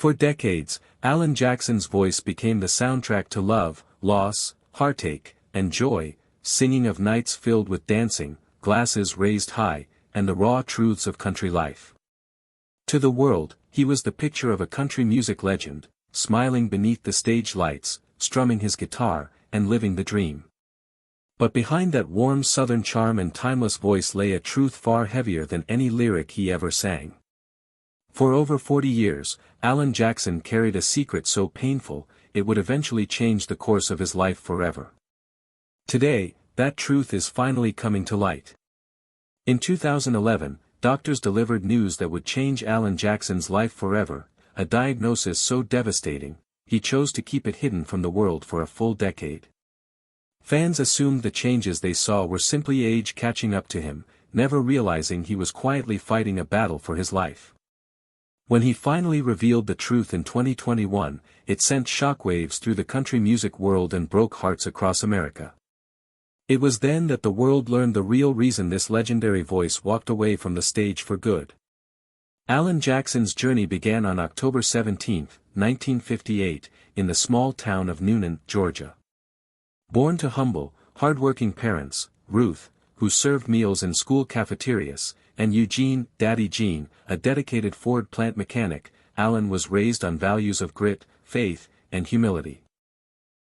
For decades, Alan Jackson's voice became the soundtrack to love, loss, heartache, and joy, singing of nights filled with dancing, glasses raised high, and the raw truths of country life. To the world, he was the picture of a country music legend, smiling beneath the stage lights, strumming his guitar, and living the dream. But behind that warm southern charm and timeless voice lay a truth far heavier than any lyric he ever sang. For over 40 years, Alan Jackson carried a secret so painful, it would eventually change the course of his life forever. Today, that truth is finally coming to light. In 2011, doctors delivered news that would change Alan Jackson's life forever, a diagnosis so devastating, he chose to keep it hidden from the world for a full decade. Fans assumed the changes they saw were simply age catching up to him, never realizing he was quietly fighting a battle for his life. When he finally revealed the truth in 2021, it sent shockwaves through the country music world and broke hearts across America. It was then that the world learned the real reason this legendary voice walked away from the stage for good. Alan Jackson's journey began on October 17, 1958, in the small town of Newnan, Georgia. Born to humble, hard-working parents, Ruth, who served meals in school cafeterias, and Eugene, Daddy Gene, a dedicated Ford plant mechanic, Alan was raised on values of grit, faith, and humility.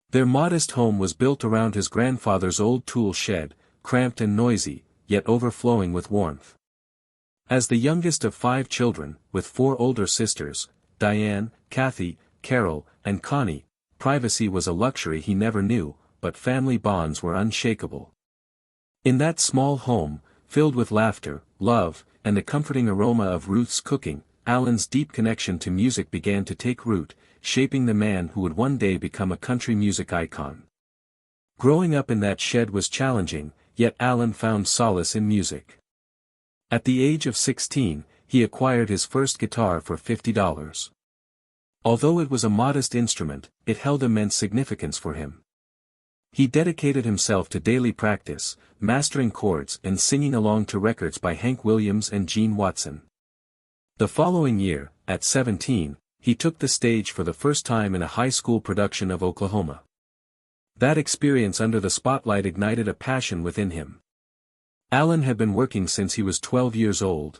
Their modest home was built around his grandfather's old tool shed, cramped and noisy, yet overflowing with warmth. As the youngest of 5 children, with 4 older sisters, Diane, Kathy, Carol, and Connie, privacy was a luxury he never knew, but family bonds were unshakable. In that small home, filled with laughter, love, and the comforting aroma of Ruth's cooking, Alan's deep connection to music began to take root, shaping the man who would one day become a country music icon. Growing up in that shed was challenging, yet Alan found solace in music. At the age of 16, he acquired his first guitar for $50. Although it was a modest instrument, it held immense significance for him. He dedicated himself to daily practice, mastering chords and singing along to records by Hank Williams and Gene Watson. The following year, at 17, he took the stage for the first time in a high school production of Oklahoma. That experience under the spotlight ignited a passion within him. Alan had been working since he was 12 years old.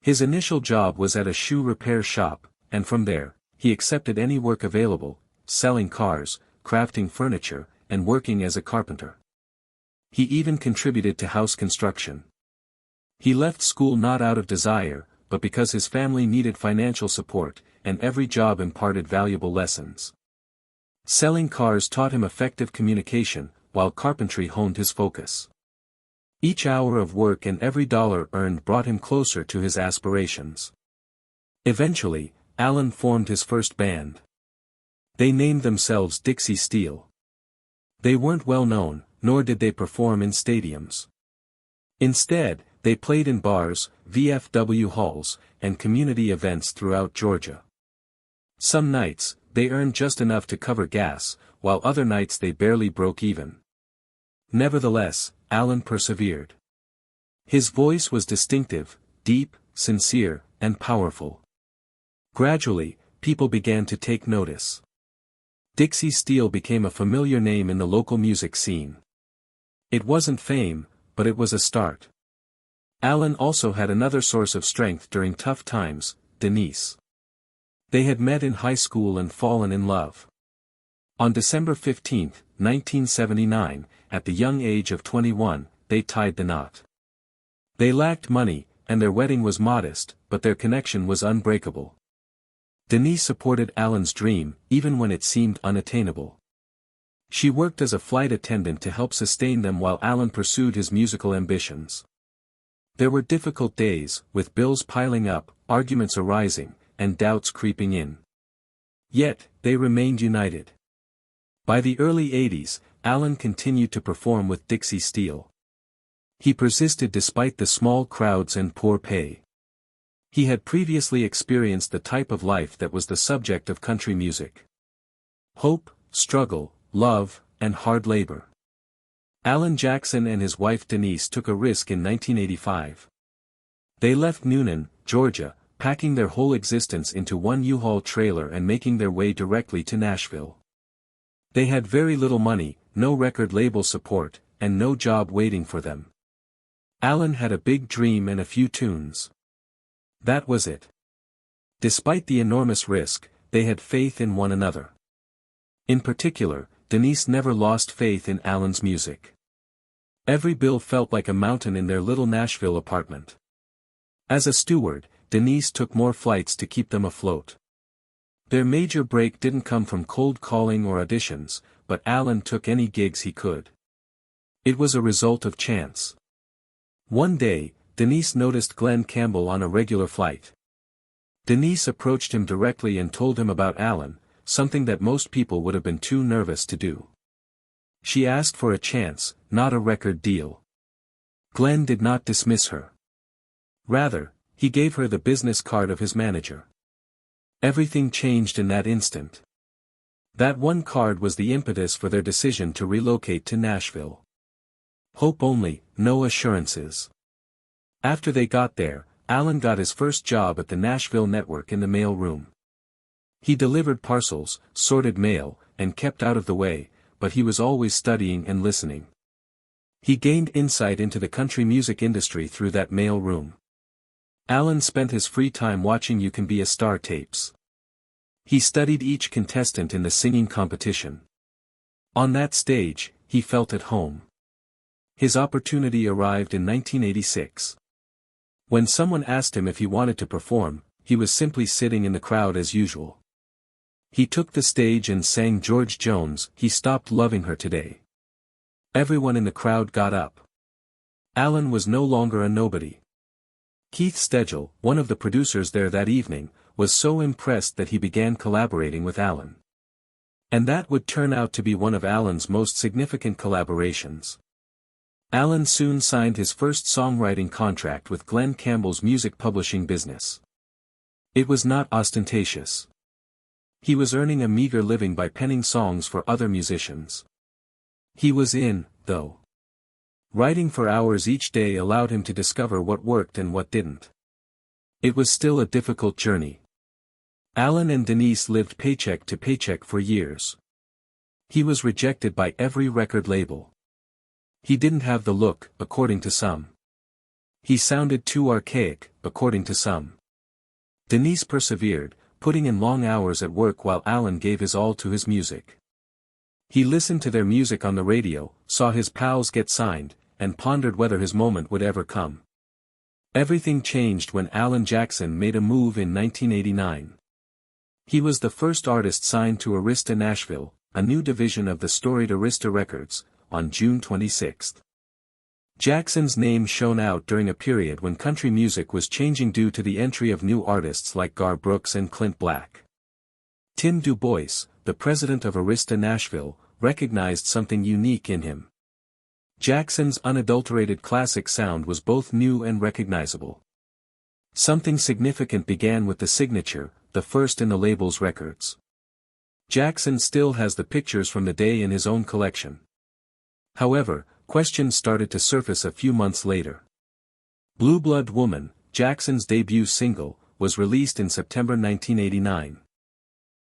His initial job was at a shoe repair shop, and from there, he accepted any work available, selling cars, crafting furniture, and working as a carpenter. He even contributed to house construction. He left school not out of desire, but because his family needed financial support, and every job imparted valuable lessons. Selling cars taught him effective communication, while carpentry honed his focus. Each hour of work and every dollar earned brought him closer to his aspirations. Eventually, Alan formed his first band. They named themselves Dixie Steel. They weren't well known, nor did they perform in stadiums. Instead, they played in bars, VFW halls, and community events throughout Georgia. Some nights, they earned just enough to cover gas, while other nights they barely broke even. Nevertheless, Alan persevered. His voice was distinctive, deep, sincere, and powerful. Gradually, people began to take notice. Dixie Steel became a familiar name in the local music scene. It wasn't fame, but it was a start. Alan also had another source of strength during tough times, Denise. They had met in high school and fallen in love. On December 15, 1979, at the young age of 21, they tied the knot. They lacked money, and their wedding was modest, but their connection was unbreakable. Denise supported Alan's dream, even when it seemed unattainable. She worked as a flight attendant to help sustain them while Alan pursued his musical ambitions. There were difficult days, with bills piling up, arguments arising, and doubts creeping in. Yet, they remained united. By the early 80s, Alan continued to perform with Dixie Steel. He persisted despite the small crowds and poor pay. He had previously experienced the type of life that was the subject of country music. Hope, struggle, love, and hard labor. Alan Jackson and his wife Denise took a risk in 1985. They left Newnan, Georgia, packing their whole existence into one U-Haul trailer and making their way directly to Nashville. They had very little money, no record label support, and no job waiting for them. Alan had a big dream and a few tunes. That was it. Despite the enormous risk, they had faith in one another. In particular, Denise never lost faith in Alan's music. Every bill felt like a mountain in their little Nashville apartment. As a steward, Denise took more flights to keep them afloat. Their major break didn't come from cold calling or auditions, but Alan took any gigs he could. It was a result of chance. One day, Denise noticed Glen Campbell on a regular flight. Denise approached him directly and told him about Alan, something that most people would have been too nervous to do. She asked for a chance, not a record deal. Glen did not dismiss her. Rather, he gave her the business card of his manager. Everything changed in that instant. That one card was the impetus for their decision to relocate to Nashville. Hope only, no assurances. After they got there, Alan got his first job at the Nashville network in the mail room. He delivered parcels, sorted mail, and kept out of the way, but he was always studying and listening. He gained insight into the country music industry through that mail room. Alan spent his free time watching You Can Be a Star tapes. He studied each contestant in the singing competition. On that stage, he felt at home. His opportunity arrived in 1986. When someone asked him if he wanted to perform, he was simply sitting in the crowd as usual. He took the stage and sang George Jones' He Stopped Loving Her Today. Everyone in the crowd got up. Alan was no longer a nobody. Keith Stegel, one of the producers there that evening, was so impressed that he began collaborating with Alan. And that would turn out to be one of Alan's most significant collaborations. Alan soon signed his first songwriting contract with Glen Campbell's music publishing business. It was not ostentatious. He was earning a meager living by penning songs for other musicians. He was in, though. Writing for hours each day allowed him to discover what worked and what didn't. It was still a difficult journey. Alan and Denise lived paycheck to paycheck for years. He was rejected by every record label. He didn't have the look, according to some. He sounded too archaic, according to some. Denise persevered, putting in long hours at work while Alan gave his all to his music. He listened to their music on the radio, saw his pals get signed, and pondered whether his moment would ever come. Everything changed when Alan Jackson made a move in 1989. He was the first artist signed to Arista Nashville, a new division of the storied Arista Records, on June 26. Jackson's name shone out during a period when country music was changing due to the entry of new artists like Gar Brooks and Clint Black. Tim Du Bois, the president of Arista Nashville, recognized something unique in him. Jackson's unadulterated classic sound was both new and recognizable. Something significant began with the signature, the first in the label's records. Jackson still has the pictures from the day in his own collection. However, questions started to surface a few months later. Blue Blood Woman, Jackson's debut single, was released in September 1989.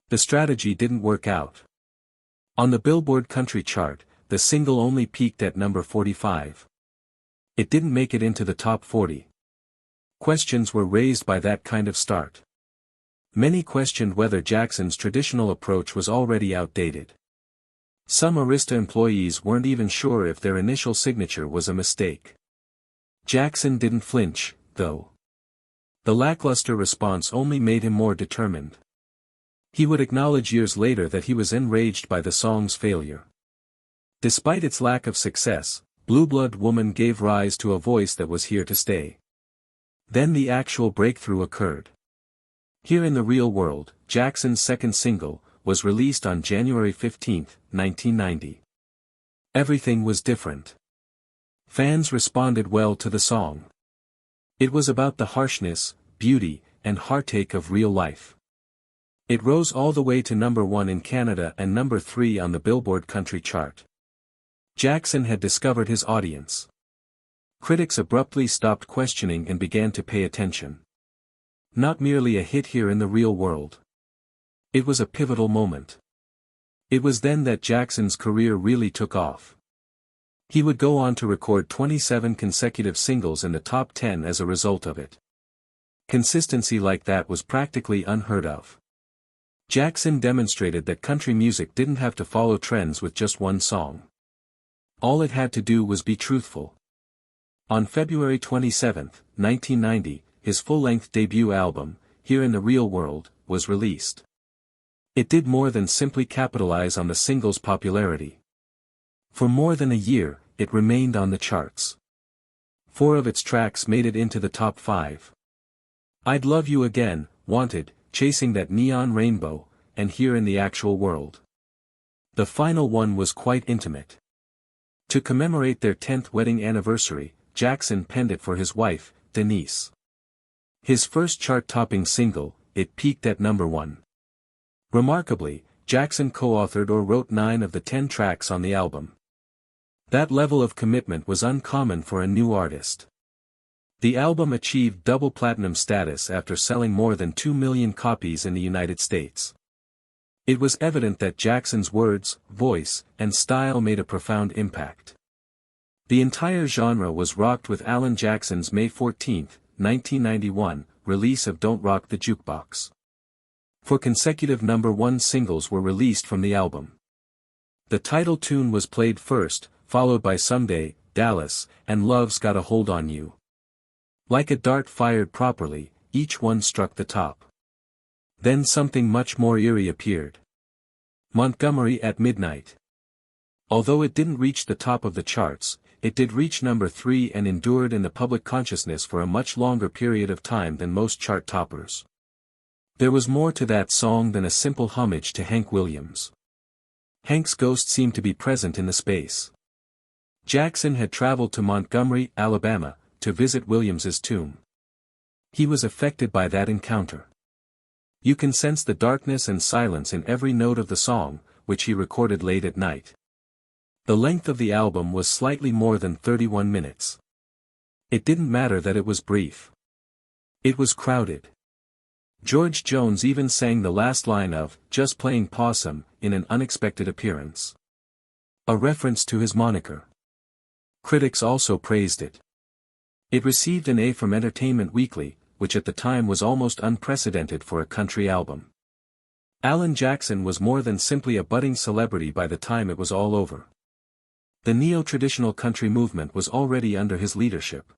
The strategy didn't work out. On the Billboard Country chart, the single only peaked at number 45. It didn't make it into the top 40. Questions were raised by that kind of start. Many questioned whether Jackson's traditional approach was already outdated. Some Arista employees weren't even sure if their initial signature was a mistake. Jackson didn't flinch, though. The lackluster response only made him more determined. He would acknowledge years later that he was enraged by the song's failure. Despite its lack of success, Blue Blood Woman gave rise to a voice that was here to stay. Then the actual breakthrough occurred. Here in the Real World, Jackson's second single, was released on January 15, 1990. Everything was different. Fans responded well to the song. It was about the harshness, beauty, and heartache of real life. It rose all the way to number 1 in Canada and number 3 on the Billboard Country chart. Jackson had discovered his audience. Critics abruptly stopped questioning and began to pay attention. Not merely a hit here in the real world. It was a pivotal moment. It was then that Jackson's career really took off. He would go on to record 27 consecutive singles in the top 10 as a result of it. Consistency like that was practically unheard of. Jackson demonstrated that country music didn't have to follow trends with just one song. All it had to do was be truthful. On February 27, 1990, his full-length debut album, Here in the Real World, was released. It did more than simply capitalize on the single's popularity. For more than a year, it remained on the charts. 4 of its tracks made it into the top 5. I'd Love You Again, Wanted, Chasing That Neon Rainbow, and Here in the Actual World. The final one was quite intimate. To commemorate their 10th wedding anniversary, Jackson penned it for his wife, Denise. His first chart-topping single, it peaked at number 1. Remarkably, Jackson co-authored or wrote 9 of the 10 tracks on the album. That level of commitment was uncommon for a new artist. The album achieved double platinum status after selling more than 2 million copies in the United States. It was evident that Jackson's words, voice, and style made a profound impact. The entire genre was rocked with Alan Jackson's May 14, 1991, release of Don't Rock the Jukebox. 4 consecutive number 1 singles were released from the album. The title tune was played first, followed by Someday, Dallas, and Love's Got a Hold on You. Like a dart fired properly, each one struck the top. Then something much more eerie appeared. Montgomery at Midnight. Although it didn't reach the top of the charts, it did reach number 3 and endured in the public consciousness for a much longer period of time than most chart toppers. There was more to that song than a simple homage to Hank Williams. Hank's ghost seemed to be present in the space. Jackson had traveled to Montgomery, Alabama, to visit Williams's tomb. He was affected by that encounter. You can sense the darkness and silence in every note of the song, which he recorded late at night. The length of the album was slightly more than 31 minutes. It didn't matter that it was brief. It was crowded. George Jones even sang the last line of Just Playing Possum in an unexpected appearance. A reference to his moniker. Critics also praised it. It received an A from Entertainment Weekly, which at the time was almost unprecedented for a country album. Alan Jackson was more than simply a budding celebrity by the time it was all over. The neo-traditional country movement was already under his leadership.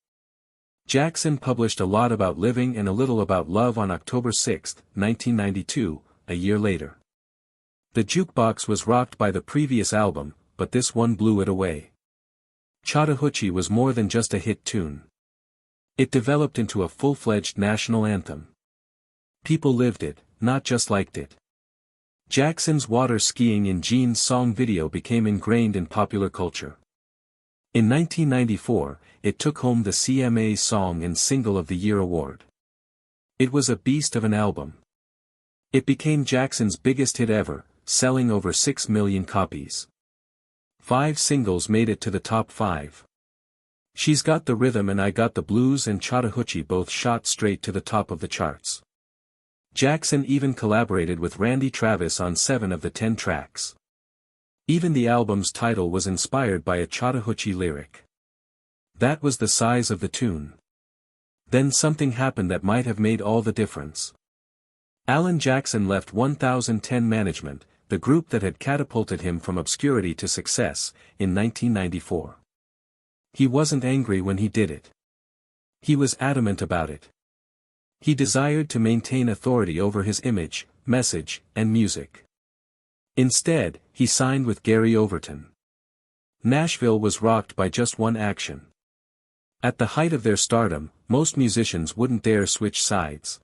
Jackson published a lot about living and a little about love on October 6, 1992, a year later. The Jukebox was rocked by the previous album, but this one blew it away. Chattahoochee was more than just a hit tune. It developed into a full-fledged national anthem. People lived it, not just liked it. Jackson's water skiing in jeans song video became ingrained in popular culture. In 1994, it took home the CMA Song and Single of the Year award. It was a beast of an album. It became Jackson's biggest hit ever, selling over 6 million copies. 5 singles made it to the top 5. She's Got the Rhythm and I Got the Blues and Chattahoochee both shot straight to the top of the charts. Jackson even collaborated with Randy Travis on 7 of the 10 tracks. Even the album's title was inspired by a Chattahoochee lyric. That was the size of the tune. Then something happened that might have made all the difference. Alan Jackson left 1010 Management, the group that had catapulted him from obscurity to success, in 1994. He wasn't angry when he did it. He was adamant about it. He desired to maintain authority over his image, message, and music. Instead, he signed with Gary Overton. Nashville was rocked by just one action. At the height of their stardom, most musicians wouldn't dare switch sides.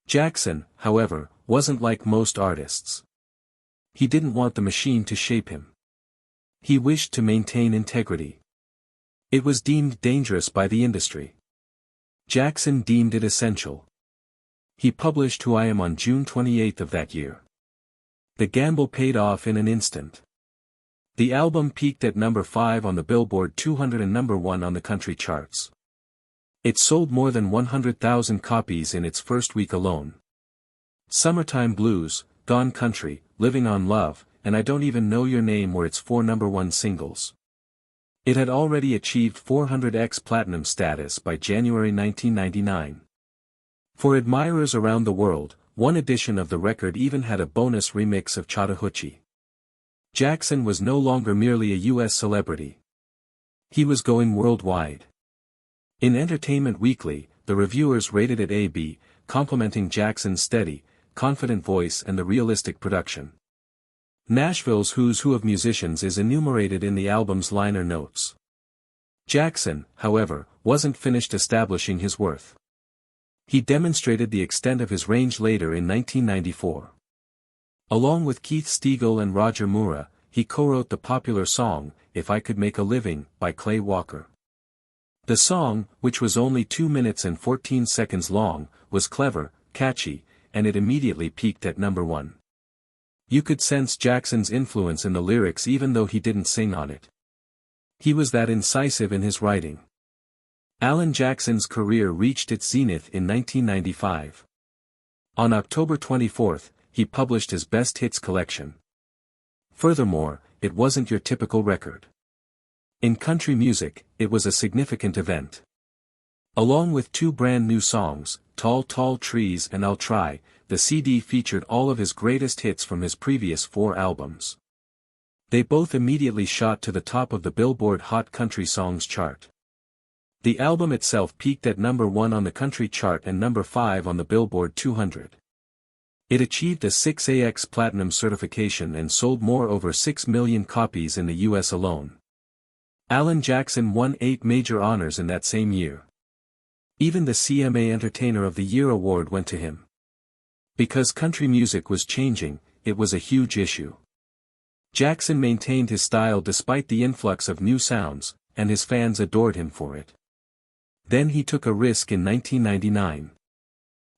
Jackson, however, wasn't like most artists. He didn't want the machine to shape him. He wished to maintain integrity. It was deemed dangerous by the industry. Jackson deemed it essential. He published Who I Am on June 28 of that year. The gamble paid off in an instant. The album peaked at number 5 on the Billboard 200 and number 1 on the country charts. It sold more than 100,000 copies in its first week alone. Summertime Blues, Gone Country, Living on Love, and I Don't Even Know Your Name were its 4 number-1 singles. It had already achieved 400x platinum status by January 1999. For admirers around the world, one edition of the record even had a bonus remix of Chattahoochee. Jackson was no longer merely a U.S. celebrity. He was going worldwide. In Entertainment Weekly, the reviewers rated it A/B, complimenting Jackson's steady, confident voice and the realistic production. Nashville's who's who of musicians is enumerated in the album's liner notes. Jackson, however, wasn't finished establishing his worth. He demonstrated the extent of his range later in 1994. Along with Keith Stegall and Roger Mura, he co-wrote the popular song, If I Could Make a Living, by Clay Walker. The song, which was only 2 minutes and 14 seconds long, was clever, catchy, and it immediately peaked at number 1. You could sense Jackson's influence in the lyrics even though he didn't sing on it. He was that incisive in his writing. Alan Jackson's career reached its zenith in 1995. On October 24, he published his Best Hits collection. Furthermore, it wasn't your typical record. In country music, it was a significant event. Along with 2 brand new songs, Tall Tall Trees and I'll Try, the CD featured all of his greatest hits from his previous 4 albums. They both immediately shot to the top of the Billboard Hot Country Songs chart. The album itself peaked at number 1 on the country chart and number 5 on the Billboard 200. It achieved a 6AX platinum certification and sold over 6 million copies in the US alone. Alan Jackson won 8 major honors in that same year. Even the CMA Entertainer of the Year award went to him. Because country music was changing, it was a huge issue. Jackson maintained his style despite the influx of new sounds, and his fans adored him for it. Then he took a risk in 1999.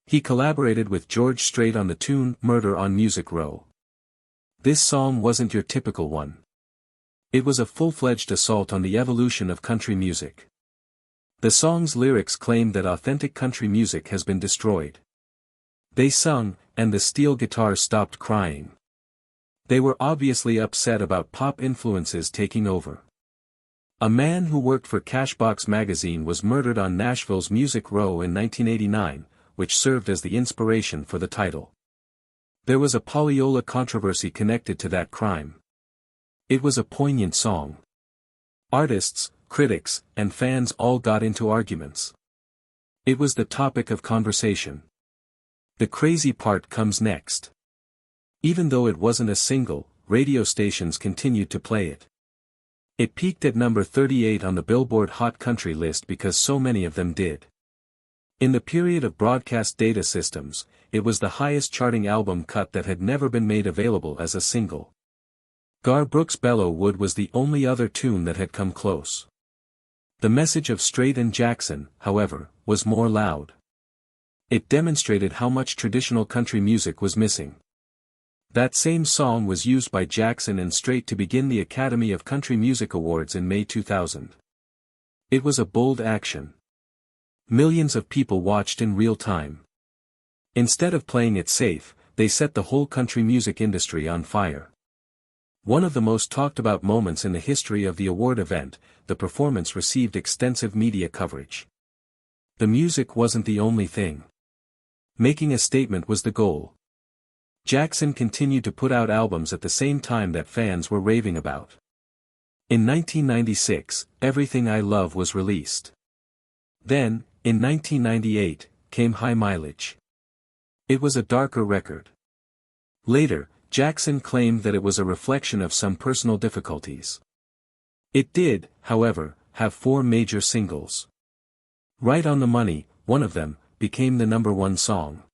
He collaborated with George Strait on the tune Murder on Music Row. This song wasn't your typical one. It was a full-fledged assault on the evolution of country music. The song's lyrics claimed that authentic country music has been destroyed. They sung, and the steel guitars stopped crying. They were obviously upset about pop influences taking over. A man who worked for Cashbox magazine was murdered on Nashville's Music Row in 1989, which served as the inspiration for the title. There was a Pauliola controversy connected to that crime. It was a poignant song. Artists, critics, and fans all got into arguments. It was the topic of conversation. The crazy part comes next. Even though it wasn't a single, radio stations continued to play it. It peaked at number 38 on the Billboard Hot Country list because so many of them did. In the period of broadcast data systems, it was the highest charting album cut that had never been made available as a single. Gar Brooks' Bellow Wood was the only other tune that had come close. The message of Strait and Jackson, however, was more loud. It demonstrated how much traditional country music was missing. That same song was used by Jackson and Strait to begin the Academy of Country Music Awards in May 2000. It was a bold action. Millions of people watched in real time. Instead of playing it safe, they set the whole country music industry on fire. One of the most talked about moments in the history of the award event, the performance received extensive media coverage. The music wasn't the only thing. Making a statement was the goal. Jackson continued to put out albums at the same time that fans were raving about. In 1996, Everything I Love was released. Then, in 1998, came High Mileage. It was a darker record. Later, Jackson claimed that it was a reflection of some personal difficulties. It did, however, have 4 major singles. Right on the Money, one of them, became the number 1 song.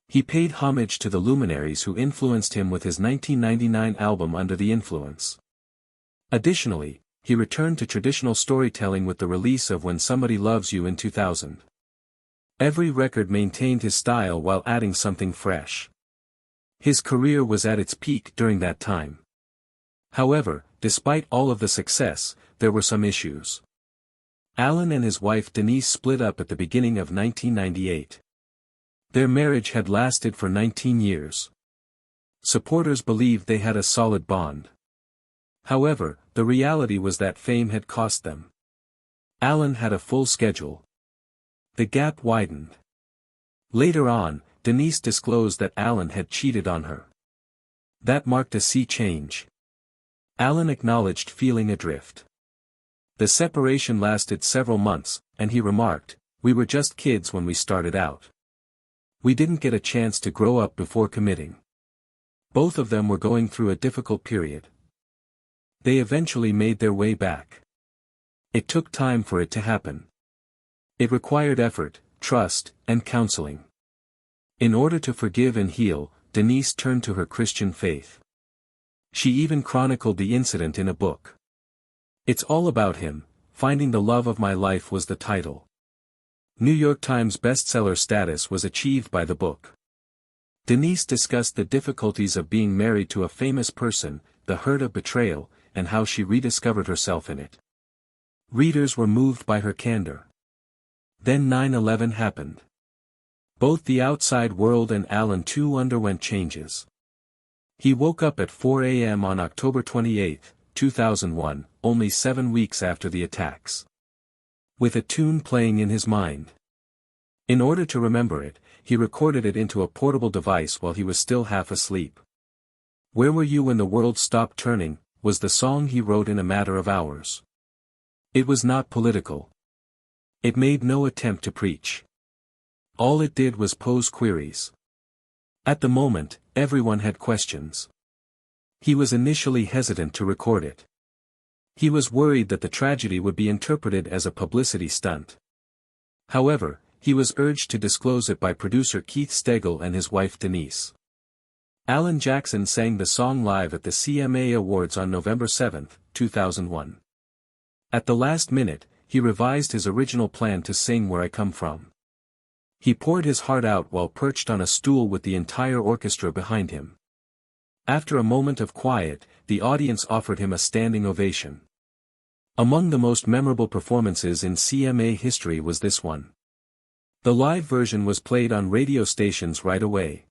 He paid homage to the luminaries who influenced him with his 1999 album Under the Influence. Additionally, he returned to traditional storytelling with the release of When Somebody Loves You in 2000. Every record maintained his style while adding something fresh. His career was at its peak during that time. However, despite all of the success, there were some issues. Alan and his wife Denise split up at the beginning of 1998. Their marriage had lasted for 19 years. Supporters believed they had a solid bond. However, the reality was that fame had cost them. Alan had a full schedule. The gap widened. Later on, Denise disclosed that Alan had cheated on her. That marked a sea change. Alan acknowledged feeling adrift. The separation lasted several months, and he remarked, "We were just kids when we started out. We didn't get a chance to grow up before committing." Both of them were going through a difficult period. They eventually made their way back. It took time for it to happen. It required effort, trust, and counseling. In order to forgive and heal, Denise turned to her Christian faith. She even chronicled the incident in a book. "It's all about him, Finding the Love of My Life" was the title. New York Times bestseller status was achieved by the book. Denise discussed the difficulties of being married to a famous person, the hurt of betrayal, and how she rediscovered herself in it. Readers were moved by her candor. Then 9/11 happened. Both the outside world and Alan too underwent changes. He woke up at 4 a.m. on October 28, 2001, only 7 weeks after the attacks, with a tune playing in his mind. In order to remember it, he recorded it into a portable device while he was still half asleep. "Where Were You When the World Stopped Turning" was the song he wrote in a matter of hours. It was not political. It made no attempt to preach. All it did was pose queries. At the moment, everyone had questions. He was initially hesitant to record it. He was worried that the tragedy would be interpreted as a publicity stunt. However, he was urged to disclose it by producer Keith Stegall and his wife Denise. Alan Jackson sang the song live at the CMA Awards on November 7, 2001. At the last minute, he revised his original plan to sing Where I Come From. He poured his heart out while perched on a stool with the entire orchestra behind him. After a moment of quiet, the audience offered him a standing ovation. Among the most memorable performances in CMA history was this one. The live version was played on radio stations right away.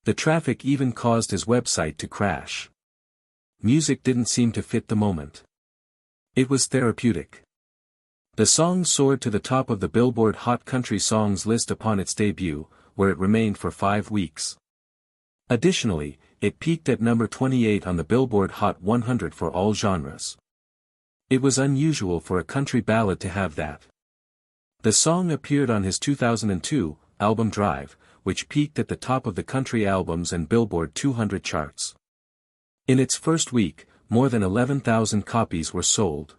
The traffic even caused his website to crash. Music didn't seem to fit the moment. It was therapeutic. The song soared to the top of the Billboard Hot Country Songs list upon its debut, where it remained for 5 weeks. Additionally, it peaked at number 28 on the Billboard Hot 100 for all genres. It was unusual for a country ballad to have that. The song appeared on his 2002 album Drive, which peaked at the top of the country albums and Billboard 200 charts. In its first week, more than 11,000 copies were sold.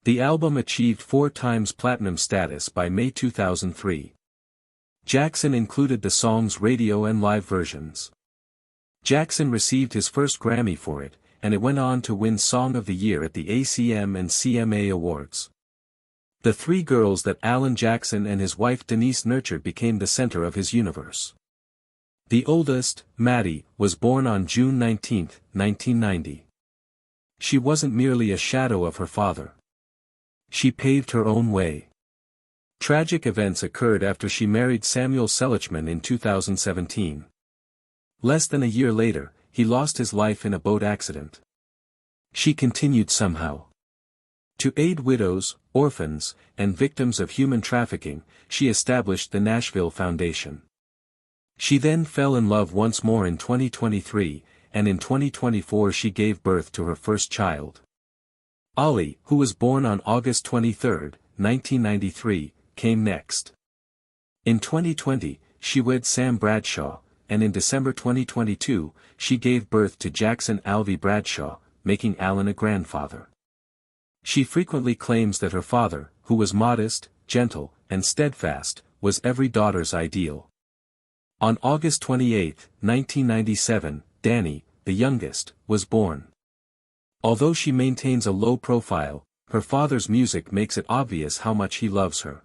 The album achieved 4 times platinum status by May 2003. Jackson included the song's radio and live versions. Jackson received his first Grammy for it, and it went on to win Song of the Year at the ACM and CMA Awards. The 3 girls that Alan Jackson and his wife Denise nurtured became the center of his universe. The oldest, Maddie, was born on June 19, 1990. She wasn't merely a shadow of her father. She paved her own way. Tragic events occurred after she married Samuel Selichman in 2017. Less than a year later, he lost his life in a boat accident. She continued somehow. To aid widows, orphans, and victims of human trafficking, she established the Nashville Foundation. She then fell in love once more in 2023, and in 2024 she gave birth to her first child. Ollie, who was born on August 23, 1993, came next. In 2020, she wed Sam Bradshaw, and in December 2022, she gave birth to Jackson Alvey Bradshaw, making Alan a grandfather. She frequently claims that her father, who was modest, gentle, and steadfast, was every daughter's ideal. On August 28, 1997, Danny, the youngest, was born. Although she maintains a low profile, her father's music makes it obvious how much he loves her.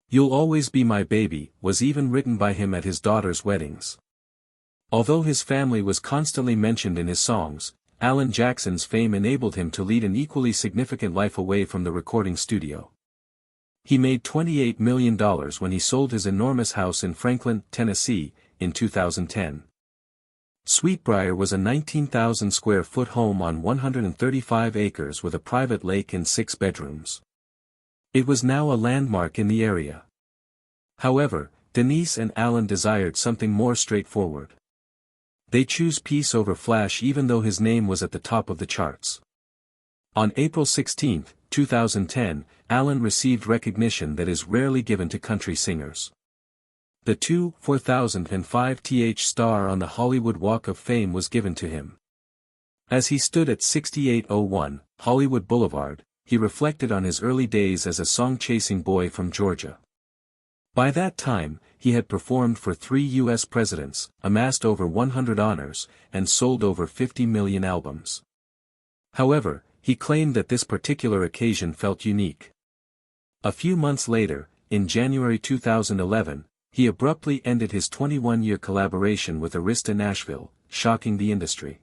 "You'll Always Be My Baby" was even written by him at his daughter's weddings. Although his family was constantly mentioned in his songs, Alan Jackson's fame enabled him to lead an equally significant life away from the recording studio. He made $28 million when he sold his enormous house in Franklin, Tennessee, in 2010. Sweetbriar was a 19,000 square foot home on 135 acres with a private lake and 6 bedrooms. It was now a landmark in the area. However, Denise and Alan desired something more straightforward. They chose peace over flash even though his name was at the top of the charts. On April 16, 2010, Alan received recognition that is rarely given to country singers. The 2005 star on the Hollywood Walk of Fame was given to him. As he stood at 6801 Hollywood Boulevard, he reflected on his early days as a song-chasing boy from Georgia. By that time, he had performed for 3 U.S. presidents, amassed over 100 honors, and sold over 50 million albums. However, he claimed that this particular occasion felt unique. A few months later, in January 2011, he abruptly ended his 21-year collaboration with Arista Nashville, shocking the industry.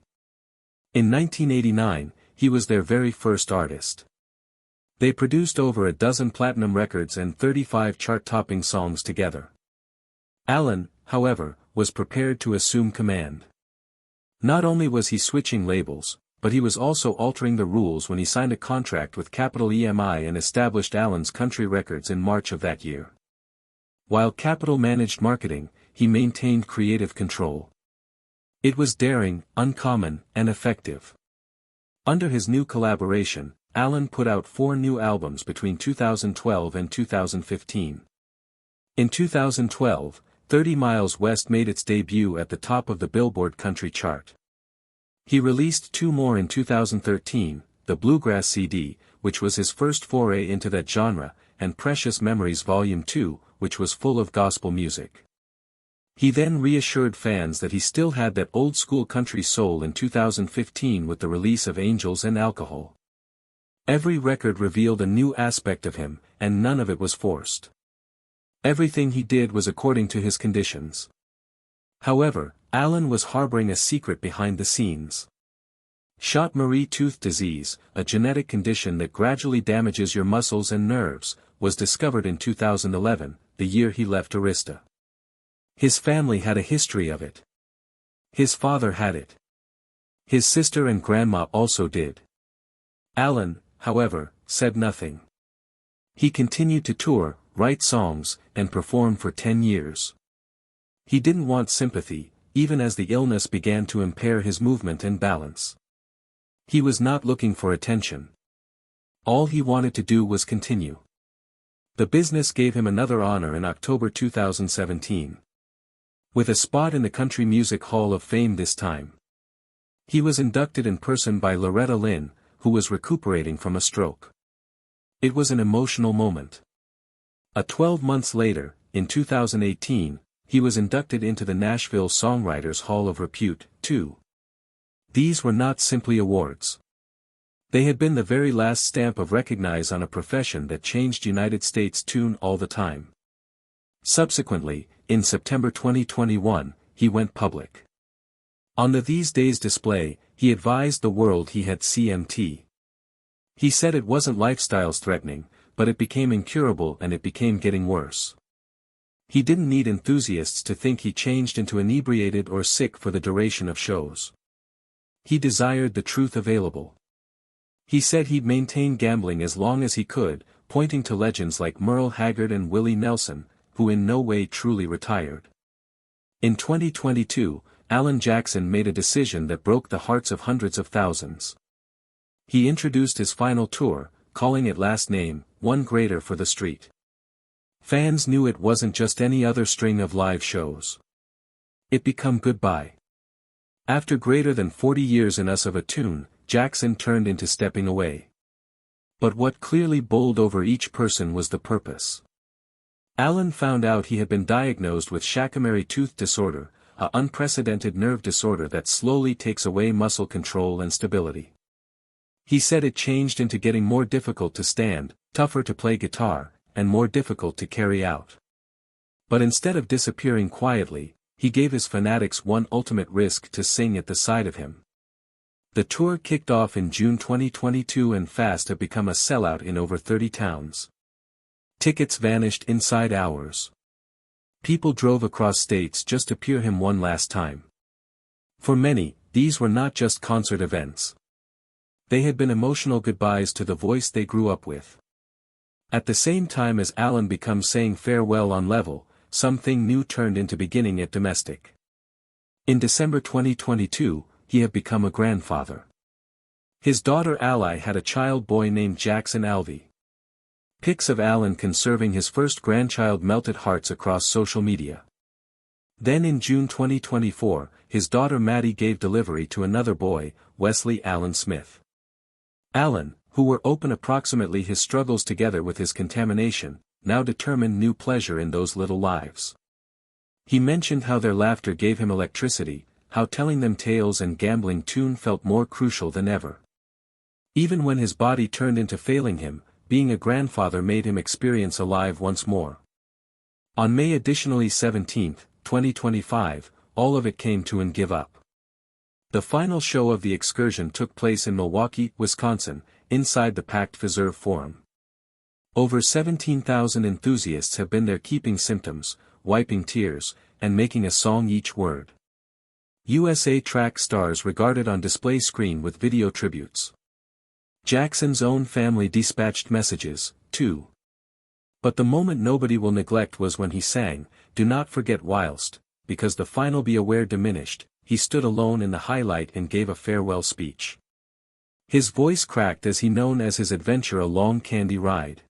In 1989, he was their very first artist. They produced over a dozen platinum records and 35 chart-topping songs together. Alan, however, was prepared to assume command. Not only was he switching labels, but he was also altering the rules when he signed a contract with Capitol EMI and established Alan's Country Records in March of that year. While Capitol managed marketing, he maintained creative control. It was daring, uncommon, and effective. Under his new collaboration, Alan put out 4 new albums between 2012 and 2015. In 2012, 30 Miles West made its debut at the top of the Billboard Country chart. He released 2 more in 2013, the Bluegrass CD, which was his first foray into that genre, and Precious Memories Volume 2, which was full of gospel music. He then reassured fans that he still had that old-school country soul in 2015 with the release of Angels and Alcohol. Every record revealed a new aspect of him, and none of it was forced. Everything he did was according to his conditions. However, Alan was harboring a secret behind the scenes. Charcot-Marie tooth disease, a genetic condition that gradually damages your muscles and nerves, was discovered in 2011, the year he left Arista. His family had a history of it. His father had it. His sister and grandma also did. Alan, however, said nothing. He continued to tour, write songs, and perform for 10 years. He didn't want sympathy, even as the illness began to impair his movement and balance. He was not looking for attention. All he wanted to do was continue. The business gave him another honor in October 2017. With a spot in the Country Music Hall of Fame this time. He was inducted in person by Loretta Lynn, who was recuperating from a stroke. It was an emotional moment. 12 months later, in 2018, he was inducted into the Nashville Songwriters Hall of Repute, too. These were not simply awards. They had been the very last stamp of recognize on a profession that changed United States tune all the time. Subsequently, in September 2021, he went public. On the These Days display, he advised the world he had CMT. He said it wasn't lifestyles threatening, but it became incurable and it became getting worse. He didn't need enthusiasts to think he changed into inebriated or sick for the duration of shows. He desired the truth available. He said he'd maintain gambling as long as he could, pointing to legends like Merle Haggard and Willie Nelson, who in no way truly retired. In 2022, Alan Jackson made a decision that broke the hearts of hundreds of thousands. He introduced his final tour, calling it last name, One Greater for the Street. Fans knew it wasn't just any other string of live shows. It become goodbye. After greater than 40 years in us of a tune, Jackson turned into stepping away. But what clearly bowled over each person was the purpose. Alan found out he had been diagnosed with Charcot-Marie tooth disorder, an unprecedented nerve disorder that slowly takes away muscle control and stability. He said it changed into getting more difficult to stand, tougher to play guitar, and more difficult to carry out. But instead of disappearing quietly, he gave his fanatics one ultimate risk to sing at the side of him. The tour kicked off in June 2022 and fast have become a sellout in over 30 towns. Tickets vanished inside hours. People drove across states just to hear him one last time. For many, these were not just concert events. They had been emotional goodbyes to the voice they grew up with. At the same time as Alan becomes saying farewell on Level, something new turned into beginning at Domestic. In December 2022, he had become a grandfather. His daughter Ally had a child boy named Jackson Alvey. Pics of Alan conserving his first grandchild melted hearts across social media. Then in June 2024, his daughter Maddie gave delivery to another boy, Wesley Allen Smith. Alan, who were open approximately his struggles together with his contamination, now determined new pleasure in those little lives. He mentioned how their laughter gave him electricity, how telling them tales and gambling tune felt more crucial than ever. Even when his body turned into failing him, being a grandfather made him experience alive once more. On May additionally 17, 2025, all of it came to an give up. The final show of the excursion took place in Milwaukee, Wisconsin, inside the packed Fiserv Forum. Over 17,000 enthusiasts have been there keeping symptoms, wiping tears, and making a song each word. USA track stars regarded on display screen with video tributes. Jackson's own family dispatched messages, too. But the moment nobody will neglect was when he sang, "Do not forget whilst," because the final "Be Aware" diminished, he stood alone in the highlight and gave a farewell speech. His voice cracked as he known as his adventure a long candy ride.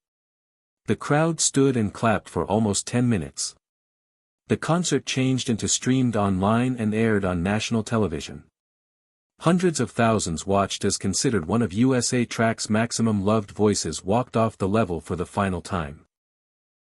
The crowd stood and clapped for almost 10 minutes. The concert changed into streamed online and aired on national television. Hundreds of thousands watched as considered one of USA Track's maximum loved voices walked off the level for the final time.